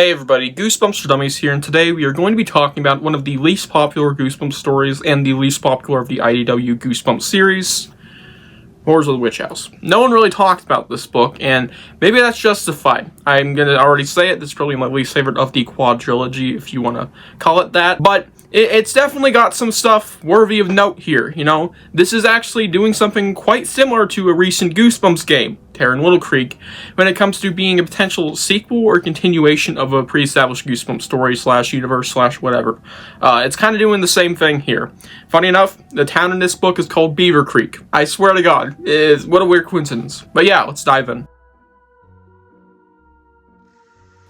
Hey everybody, Goosebumps for Dummies here, and today we are going to be talking about one of the least popular Goosebumps stories and the least popular of the IDW Goosebumps series, Horrors of the Witch House. No one really talked about this book, and maybe that's justified. I'm gonna already say it, this is probably my least favorite of the quadrilogy, if you want to call it that, but it's definitely got some stuff worthy of note here, you know? This is actually doing something quite similar to a recent Goosebumps game, Terror in Little Creek, when it comes to being a potential sequel or continuation of a pre-established Goosebumps story / universe / whatever. It's kind of doing the same thing here. Funny enough, the town in this book is called Beaver Creek. I swear to God, what a weird coincidence. But yeah, let's dive in.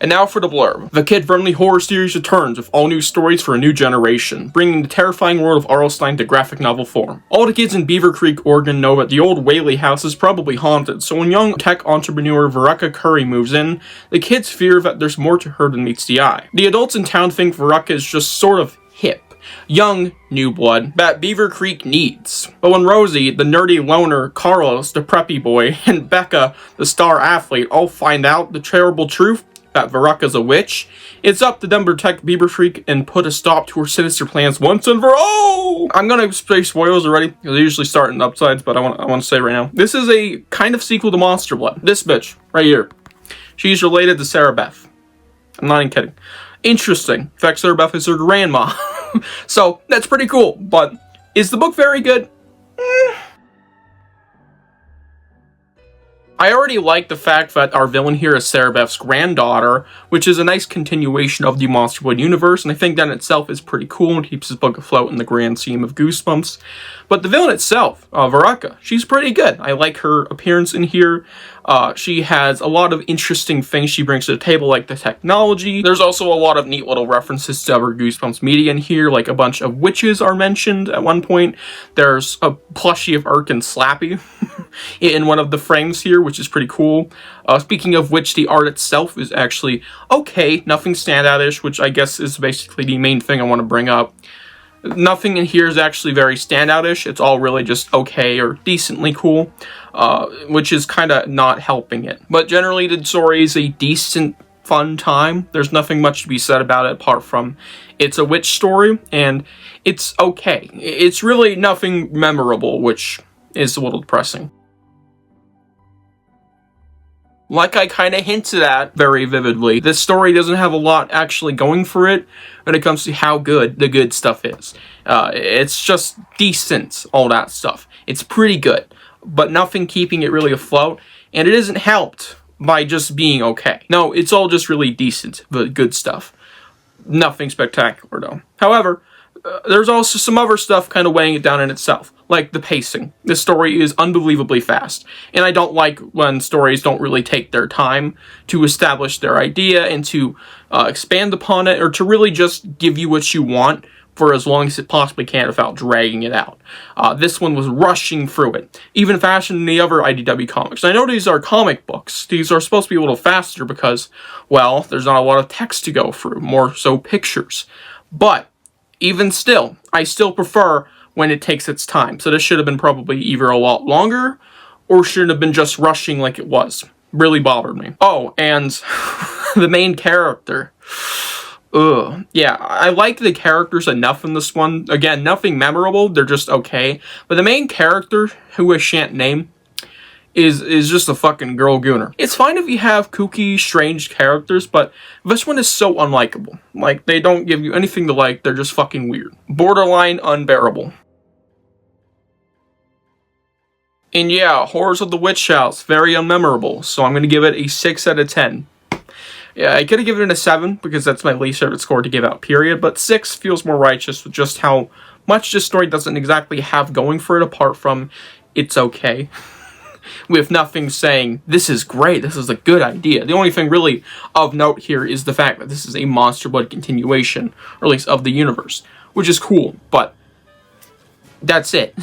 And now for the blurb. The kid-friendly horror series returns with all new stories for a new generation, bringing the terrifying world of R.L. Stine to graphic novel form. All the kids in Beaver Creek, Oregon know that the old Whaley house is probably haunted, so when young tech entrepreneur Veruca Curry moves in, the kids fear that there's more to her than meets the eye. The adults in town think Veruca is just sort of hip. Young, new blood, that Beaver Creek needs. But when Rosie, the nerdy loner, Carlos, the preppy boy, and Becca, the star athlete, all find out the terrible truth, that Veruca's a witch, it's up to them to protect Beaver Creek and put a stop to her sinister plans once and for all! I'm gonna say spoilers already, because I usually start in upsides, but I want to say right now. This is a kind of sequel to Monster Blood. This bitch, right here. She's related to Sarah Beth. I'm not even kidding. Interesting. In fact, Sarah Beth is her grandma. So, that's pretty cool, but is the book very good? I already like the fact that our villain here is Sarah Beth's granddaughter, which is a nice continuation of the Monster Blood universe, and I think that in itself is pretty cool and keeps this book afloat in the grand scheme of Goosebumps. But the villain itself, Veruca, she's pretty good. I like her appearance in here. She has a lot of interesting things she brings to the table, like the technology. There's also a lot of neat little references to other Goosebumps media in here, like a bunch of witches are mentioned at one point. There's a plushie of Urk and Slappy in one of the frames here, which is pretty cool. Speaking of which, the art itself is actually okay, nothing standout-ish, which I guess is basically the main thing I want to bring up. Nothing in here is actually very standout-ish. It's all really just okay or decently cool, which is kind of not helping it. But generally, the story is a decent, fun time. There's nothing much to be said about it apart from it's a witch story, and it's okay. It's really nothing memorable, which is a little depressing. Like I kind of hinted at very vividly, this story doesn't have a lot actually going for it when it comes to how good the good stuff is. It's just decent, all that stuff. It's pretty good, but nothing keeping it really afloat, and it isn't helped by just being okay. No, it's all just really decent, the good stuff. Nothing spectacular, though. However, there's also some other stuff kind of weighing it down in itself, like the pacing. This story is unbelievably fast, and I don't like when stories don't really take their time to establish their idea and to expand upon it, or to really just give you what you want for as long as it possibly can without dragging it out. This one was rushing through it, even faster than the other IDW comics. I know these are comic books. These are supposed to be a little faster because, well, there's not a lot of text to go through, more so pictures. But even still, I still prefer when it takes its time. So this should have been probably either a lot longer or should have been just rushing like it was. Really bothered me. Oh, and the main character. Ugh. Yeah, I like the characters enough in this one. Again, nothing memorable. They're just okay. But the main character, who I shan't name, is just a fucking girl gooner. It's fine if you have kooky, strange characters, but this one is so unlikable. Like, they don't give you anything to like, they're just fucking weird. Borderline unbearable. And yeah, Horrors of the Witch House, very unmemorable, so I'm gonna give it a 6 out of 10. Yeah, I could have given it a 7, because that's my least favorite score to give out, period, but 6 feels more righteous with just how much this story doesn't exactly have going for it, apart from it's okay. With nothing saying, this is great, this is a good idea. The only thing really of note here is the fact that this is a Monster Blood continuation, or at least of the universe, which is cool, but that's it.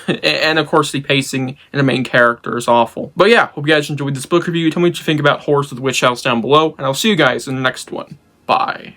And of course the pacing and the main character is awful. But yeah, hope you guys enjoyed this book review. Tell me what you think about Horrors of the Witch House down below, and I'll see you guys in the next one. Bye.